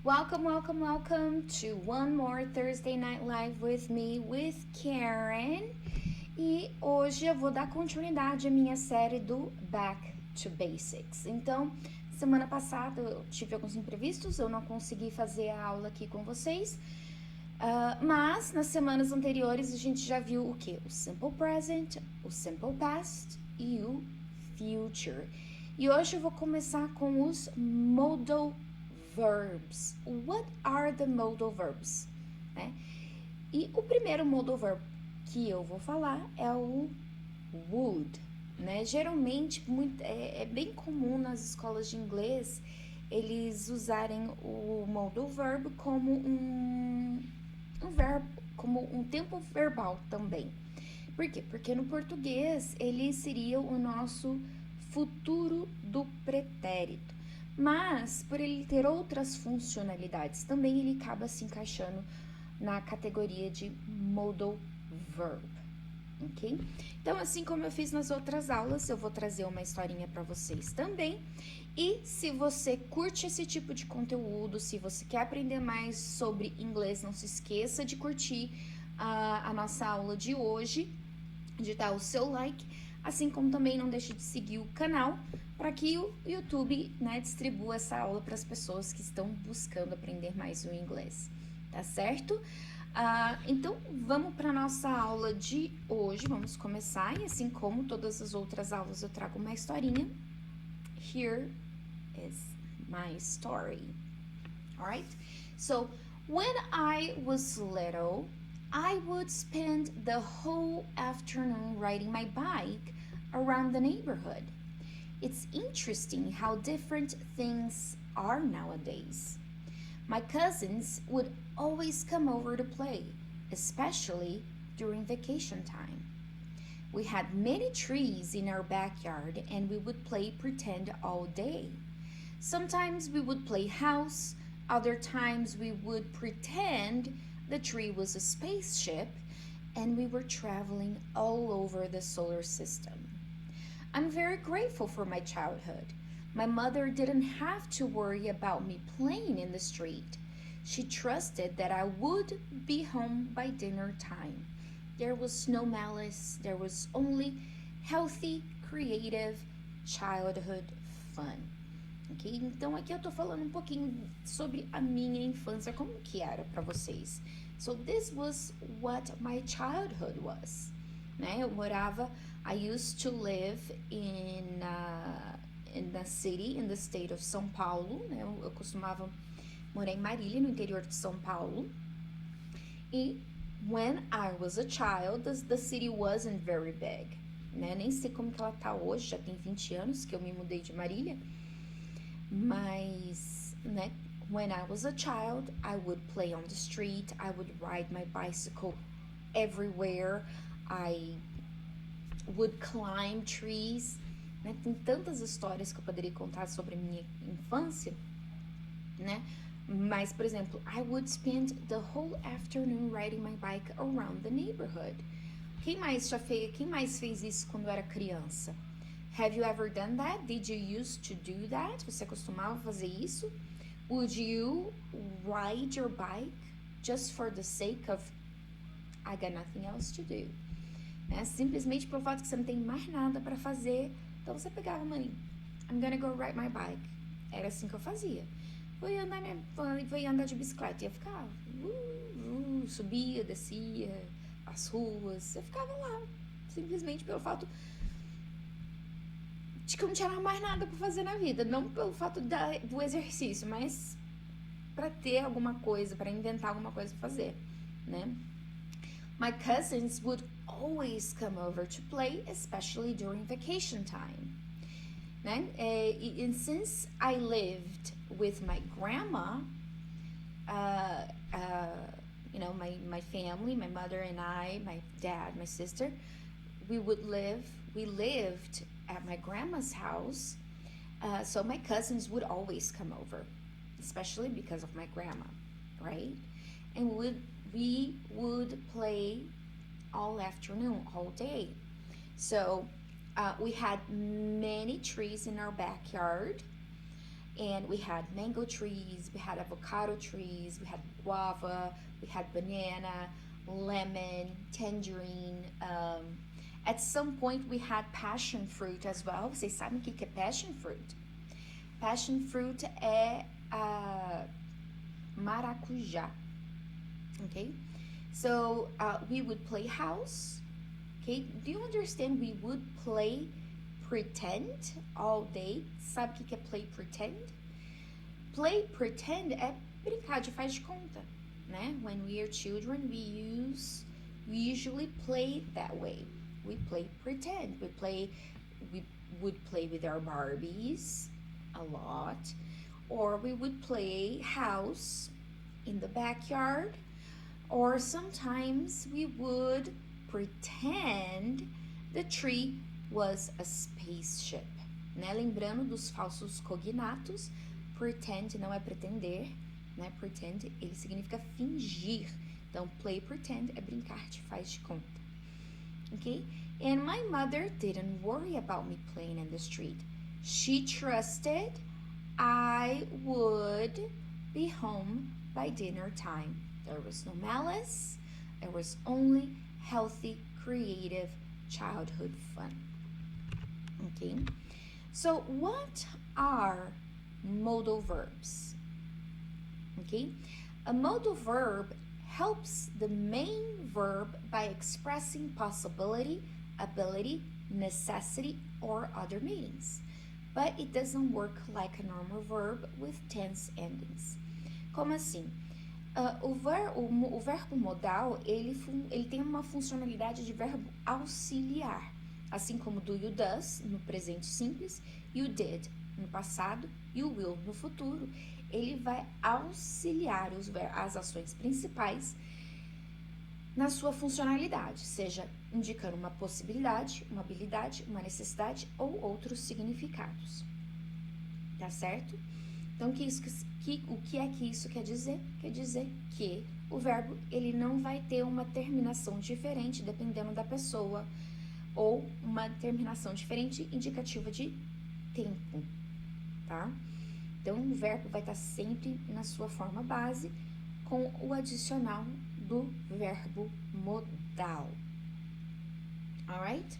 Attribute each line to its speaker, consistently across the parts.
Speaker 1: Welcome to one more Thursday Night Live with me, with Karen. E hoje eu vou dar continuidade à minha série do Back to Basics. Então, semana passada eu tive alguns imprevistos, eu não consegui fazer a aula aqui com vocês. Mas nas semanas anteriores a gente já viu o que? O Simple Present, o Simple Past e o Future. E hoje eu vou começar com os Modal Verbs. What are the modal verbs? Né? E o primeiro modal verb que eu vou falar é o would. Né? Geralmente é bem comum nas escolas de inglês eles usarem o modal verb como um verbo, como um tempo verbal também. Por quê? Porque no português ele seria o nosso futuro do pretérito. Mas, por ele ter outras funcionalidades, também ele acaba se encaixando na categoria de modal verb, ok? Então, assim como eu fiz nas outras aulas, eu vou trazer uma historinha para vocês também. E se você curte esse tipo de conteúdo, se você quer aprender mais sobre inglês, não se esqueça de curtir a nossa aula de hoje, de dar o seu like, assim como também não deixe de seguir o canal para que o YouTube, né, distribua essa aula para as pessoas que estão buscando aprender mais o inglês, tá certo? Então, vamos para a nossa aula de hoje, vamos começar, e assim como todas as outras aulas eu trago uma historinha. Here is my story. Alright? So, when I was little, I would spend the whole afternoon riding my bike around the neighborhood. It's interesting how different things are nowadays. My cousins would always come over to play, especially during vacation time. We had many trees in our backyard and we would play pretend all day. Sometimes we would play house, other times we would pretend the tree was a spaceship and we were traveling all over the solar system. I'm very grateful for my childhood. My mother didn't have to worry about me playing in the street. She trusted that I would be home by dinner time. There was no malice, there was only healthy, creative childhood fun. Ok? Então aqui eu tô falando um pouquinho sobre a minha infância, como que era para vocês. So this was what my childhood was. Né? Eu morava, I used to live in the city, in the state of São Paulo, né? Eu costumava morar em Marília, no interior de São Paulo. E when I was a child, the city wasn't very big, né? Nem sei como que ela tá hoje, já tem 20 anos que eu me mudei de Marília. Mas, né? When I was a child, I would play on the street, I would ride my bicycle everywhere, I would climb trees, né? Tem tantas histórias que eu poderia contar sobre a minha infância, né? Mas, por exemplo, I would spend the whole afternoon riding my bike around the neighborhood. Quem mais fez isso quando era criança? Have you ever done that? Did you used to do that? Você costumava fazer isso? Would you ride your bike just for the sake of I got nothing else to do? Né? Simplesmente pelo fato que você não tem mais nada para fazer, então você pegava, mãe, I'm gonna go ride my bike. Era assim que eu fazia. Vou andar de bicicleta, ia ficar, subia, descia as ruas, eu ficava lá, simplesmente pelo fato de que eu não tinha mais nada para fazer na vida, não pelo fato do exercício, mas para ter alguma coisa, para inventar alguma coisa para fazer, né? My cousins would always come over to play, especially during vacation time. Né? And since I lived with my grandma, you know, my family, my mother and I, my dad, my sister, we lived at my grandma's house, so my cousins would always come over, especially because of my grandma, right? And we would play all afternoon, all day. So we had many trees in our backyard, And we had mango trees, we had avocado trees, we had guava, we had banana, lemon, tangerine. At some point we had passion fruit as well. Vocês sabem o que é passion fruit? Passion fruit é a maracujá. Okay? So we would play house. Okay? Do you understand? We would play pretend all day. Sabe o que é play pretend? Play pretend é brincar de faz de conta, né? When we are children, we usually play that way. We play pretend. We would play with our Barbies a lot, or we would play house in the backyard, or sometimes we would pretend the tree was a spaceship, né? Lembrando dos falsos cognatos, pretend não é pretender, né? Pretend, ele significa fingir. Então, play pretend é brincar de faz de conta. Okay? And my mother didn't worry about me playing in the street. She trusted I would be home by dinner time. There was no malice. There was only healthy, creative childhood fun. Okay? So what are modal verbs? Okay? A modal verb helps the main verb by expressing possibility, ability, necessity, or other meanings. But it doesn't work like a normal verb with tense endings. Como assim? O verbo modal, ele tem uma funcionalidade de verbo auxiliar. Assim como do you does, no presente simples, you did, no passado, you will, no futuro. Ele vai auxiliar as ações principais na sua funcionalidade, seja indicando uma possibilidade, uma habilidade, uma necessidade ou outros significados. Tá certo? Então, o que é que isso quer dizer? Quer dizer que o verbo ele não vai ter uma terminação diferente dependendo da pessoa ou uma terminação diferente indicativa de tempo, tá? Então, o verbo vai estar sempre na sua forma base com o adicional do verbo modal. Alright?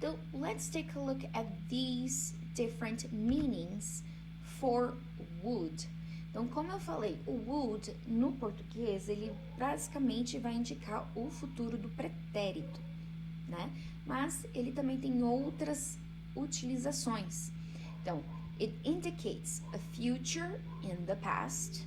Speaker 1: So, let's take a look at these different meanings for would. Então, como eu falei, o would, no português, ele basicamente vai indicar o futuro do pretérito, né? Mas ele também tem outras utilizações. Então, it indicates a future in the past,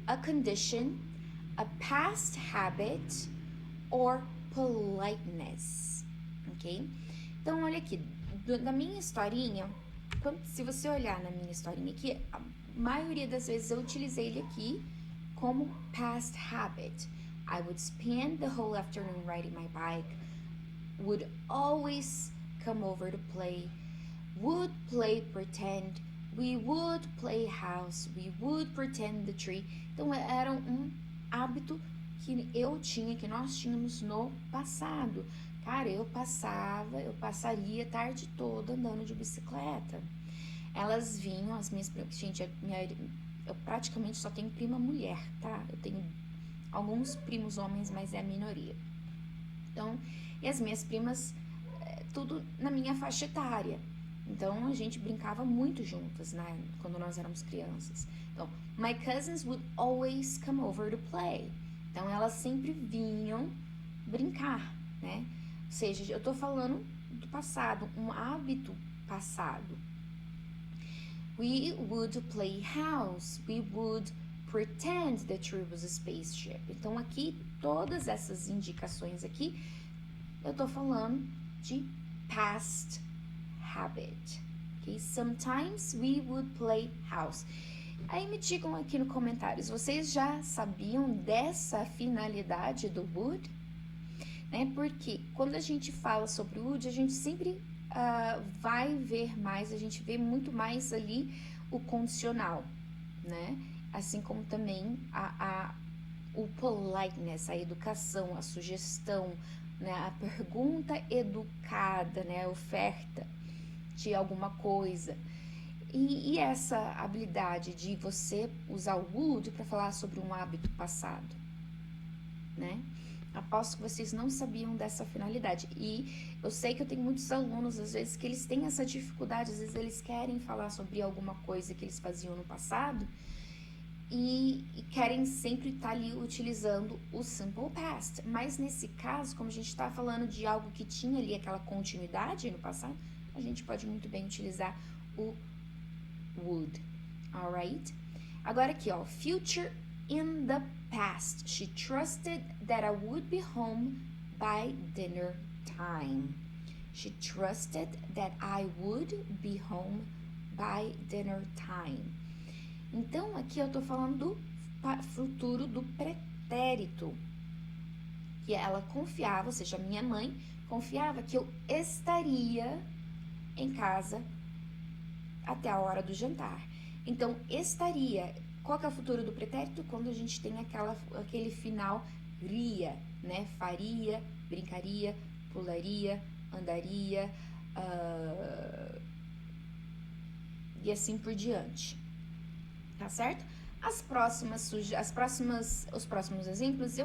Speaker 1: a condition, a past habit, or politeness, ok? Então, olha aqui, na minha historinha, se você olhar na minha historinha aqui, a maioria das vezes eu utilizei ele aqui como past habit. I would spend the whole afternoon riding my bike, would always come over to play, would play pretend, we would play house, we would pretend the tree. Então, era um hábito que nós tínhamos no passado. Cara, eu passaria a tarde toda andando de bicicleta. Elas vinham, as minhas primas, gente, eu praticamente só tenho prima mulher, tá? Eu tenho alguns primos homens, mas é a minoria. Então, e as minhas primas, tudo na minha faixa etária. Então, a gente brincava muito juntas, né? Quando nós éramos crianças. Então, my cousins would always come over to play. Então, elas sempre vinham brincar, né? Ou seja, eu tô falando do passado, um hábito passado. We would play house. We would pretend the tree was a spaceship. Então, aqui, todas essas indicações aqui, eu tô falando de past habit. Okay? Sometimes we would play house. Aí me digam aqui nos comentários, vocês já sabiam dessa finalidade do would? Né? Porque quando a gente fala sobre would, a gente sempre vai ver mais, a gente vê muito mais ali o condicional, né? Assim como também o politeness, a educação, a sugestão, né? A pergunta educada, né? A oferta de alguma coisa. E essa habilidade de você usar o would para falar sobre um hábito passado, né? Aposto que vocês não sabiam dessa finalidade. E eu sei que eu tenho muitos alunos, às vezes, que eles têm essa dificuldade, às vezes eles querem falar sobre alguma coisa que eles faziam no passado e querem sempre estar ali utilizando o simple past. Mas nesse caso, como a gente está falando de algo que tinha ali aquela continuidade no passado, a gente pode muito bem utilizar o would, alright? Agora aqui, ó, future in the past. She trusted that I would be home by dinner time. She trusted that I would be home by dinner time. Então, aqui eu tô falando do futuro do pretérito. Que ela confiava, ou seja, minha mãe confiava que eu estaria em casa até a hora do jantar. Então, estaria. Qual que é o futuro do pretérito? Quando a gente tem aquele final ria, né? Faria, brincaria, pularia, andaria, e assim por diante. Tá certo? Os próximos exemplos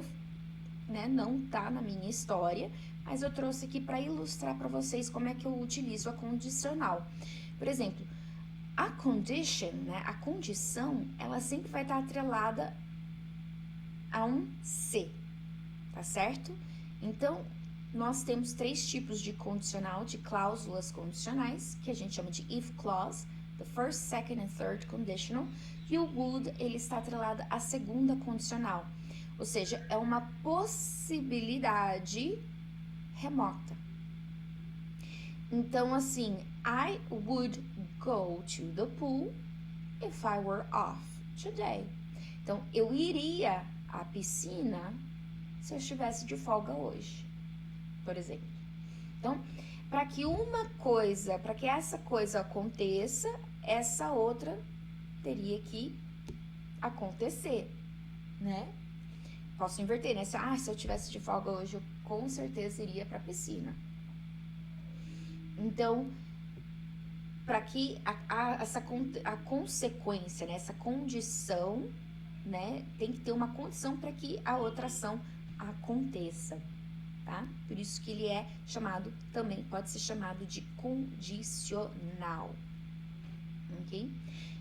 Speaker 1: não tá na minha história, mas eu trouxe aqui para ilustrar para vocês como é que eu utilizo a condicional. Por exemplo, a condition, né, a condição, ela sempre vai estar atrelada a um se, tá certo? Então, nós temos 3 tipos de condicional, de cláusulas condicionais, que a gente chama de if clause, the first, second and third conditional, e o would, ele está atrelado à segunda condicional, ou seja, é uma possibilidade remota. Então, assim, I would go to the pool if I were off today. Então, eu iria à piscina se eu estivesse de folga hoje, por exemplo. Então, para que essa coisa aconteça, essa outra teria que acontecer, né? Posso inverter, né? Se eu tivesse de folga hoje, eu com certeza iria para a piscina. Então, para que a consequência, né, essa condição, né, tem que ter uma condição para que a outra ação aconteça, tá? Por isso que ele é chamado, também pode ser chamado de condicional, ok?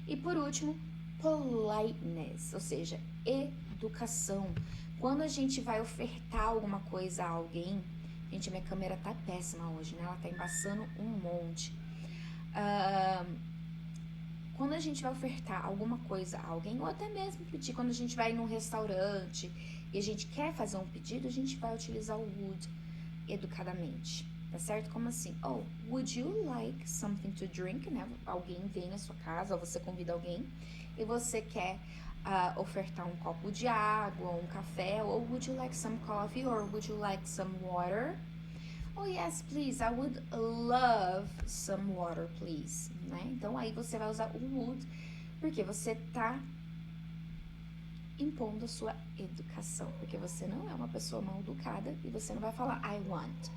Speaker 1: E por último, politeness, ou seja, educação. Quando a gente vai ofertar alguma coisa a alguém, gente, minha câmera tá péssima hoje, né? Ela tá embaçando um monte. Quando a gente vai ofertar alguma coisa a alguém, ou até mesmo pedir, quando a gente vai num restaurante e a gente quer fazer um pedido, a gente vai utilizar o would educadamente, tá certo? Como assim? Oh, would you like something to drink? Né? Alguém vem na sua casa, ou você convida alguém, e você quer ofertar um copo de água, um café, ou would you like some coffee, or would you like some water? Oh, yes, please, I would love some water, please, né? Então, aí você vai usar o would, porque você tá impondo a sua educação, porque você não é uma pessoa mal educada e você não vai falar I want.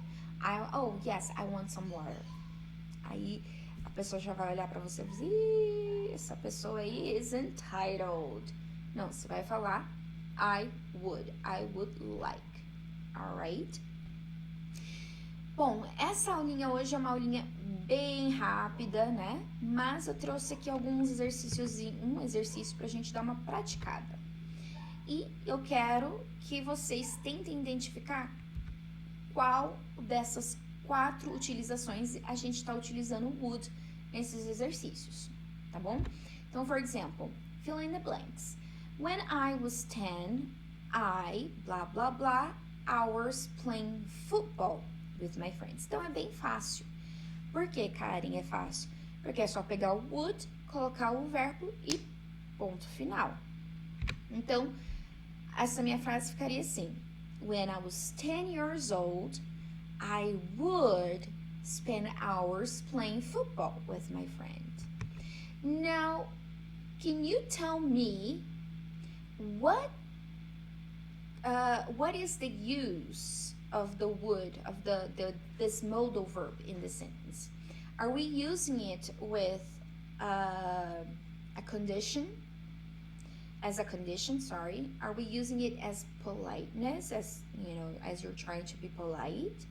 Speaker 1: Oh, yes, I want some water. Aí a pessoa já vai olhar pra você e dizer, essa pessoa aí is entitled. Não, você vai falar I would like, alright? Bom, essa aulinha hoje é uma aulinha bem rápida, né? Mas eu trouxe aqui alguns exercícios, um exercício pra gente dar uma praticada. E eu quero que vocês tentem identificar qual dessas 4 utilizações a gente está utilizando o would nesses exercícios, tá bom? Então, for example, fill in the blanks. When I was 10, I, blah, blah, blah, hours playing football with my friends. Então, é bem fácil. Por que, Karen, é fácil? Porque é só pegar o would, colocar o verbo e ponto final. Então, essa minha frase ficaria assim. When I was 10 years old, I would spend hours playing football with my friend. Now, can you tell me what is the use of the would, of this modal verb in the sentence? Are we using it with a condition, as a condition, sorry? Are we using it as politeness, as as you're trying to be polite?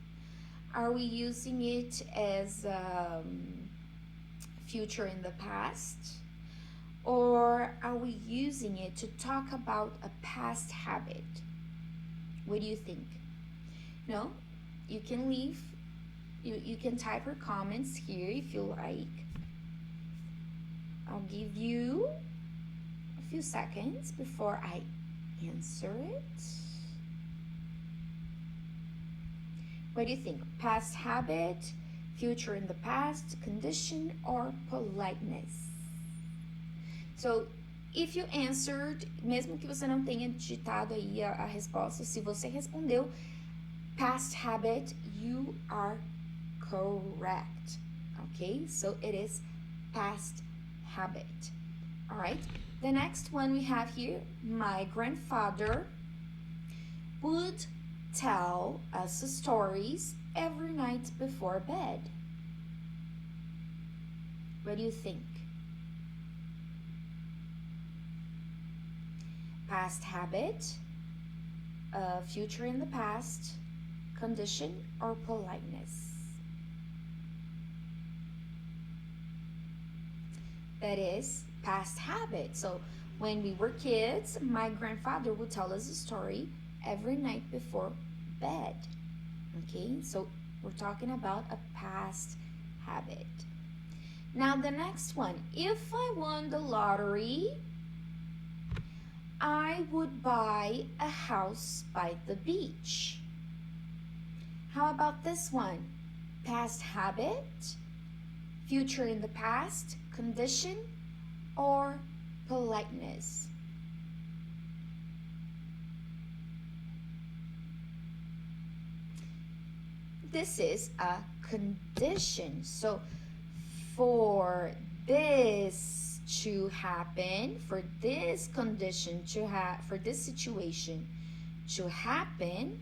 Speaker 1: Are we using it as future in the past? Or are we using it to talk about a past habit? What do you think? No, you can leave, you can type your comments here if you like. I'll give you a few seconds before I answer it. What do you think? Past habit, future in the past, condition, or politeness? So, if you answered, mesmo que você não tenha digitado aí a resposta, se você respondeu past habit, you are correct. Okay, so it is past habit. All right, the next one we have here, my grandfather would tell us stories every night before bed. What do you think? Past habit, future in the past, condition, or politeness? That is past habit. So when we were kids, my grandfather would tell us a story every night before bed. Okay, so we're talking about a past habit. Now the next one, if I won the lottery, I would buy a house by the beach. How about this one? Past habit, future in the past, condition, or politeness? This is a condition. So for this to happen, for this condition to for this situation to happen,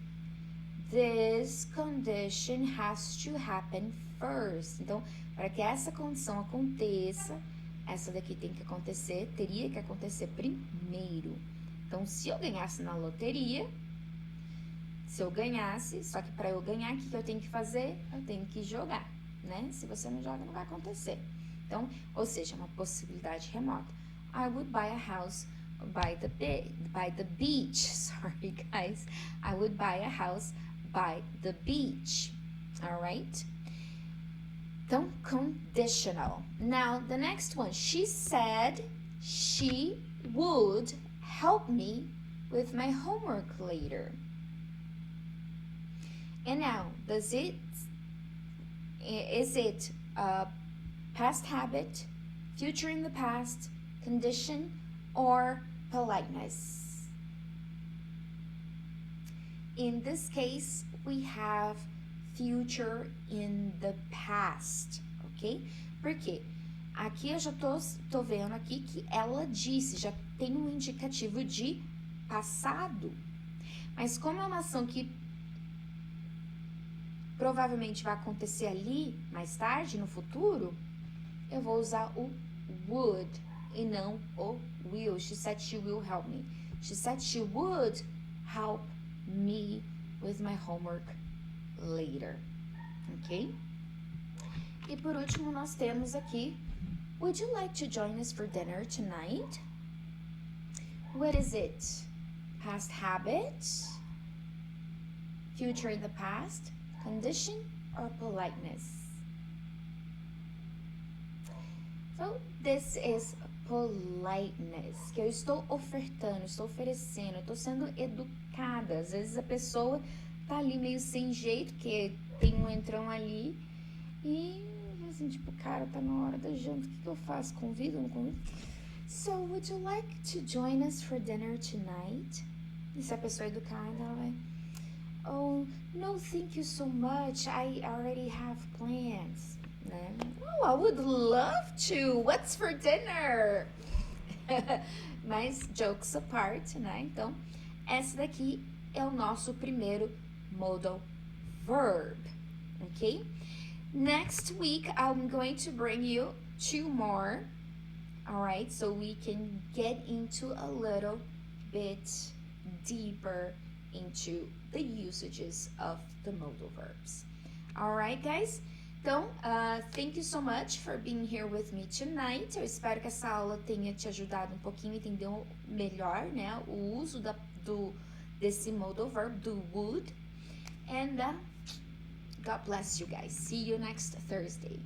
Speaker 1: this condition has to happen first. Então, para que essa condição aconteça, essa daqui tem que acontecer, teria que acontecer primeiro. Então, se eu ganhasse na loteria, só que para eu ganhar, o que eu tenho que fazer? Eu tenho que jogar, né? Se você não joga, não vai acontecer. Então, ou seja, uma possibilidade remota. I would buy a house by the beach. Sorry, guys. I would buy a house by the beach. All right? Então, conditional. Now, the next one. She said she would help me with my homework later. And now, is it a past habit, future in the past, condition, or politeness? In this case, we have future in the past, ok? Por quê? Aqui eu já tô vendo aqui que ela disse, já tem um indicativo de passado. Mas como é uma ação que provavelmente vai acontecer ali, mais tarde, no futuro, eu vou usar o would e não o will. She said she will help me. She said she would help me with my homework later. Ok? E por último, nós temos aqui, would you like to join us for dinner tonight? What is it? Past habit? Future in the past? Condition or politeness? So, this is politeness, que eu estou ofertando, estou oferecendo, eu estou sendo educada. Às vezes a pessoa tá ali meio sem jeito, que tem um entrão ali, e assim, tipo, cara, tá na hora da janta, o que eu faço? Convido ou não convido? So, would you like to join us for dinner tonight? E se a pessoa é educada, ela vai... Oh, no, thank you so much. I already have plans. Oh, I would love to. What's for dinner? Mas jokes apart, né? Então, essa daqui é o nosso primeiro modal verb, ok? Next week, I'm going to bring you 2 more All right, so we can get into a little bit deeper into the usages of the modal verbs. All right, guys? Então, thank you so much for being here with me tonight. Eu espero que essa aula tenha te ajudado um pouquinho a entender melhor, né, o uso desse modal verb, do would. And God bless you guys. See you next Thursday.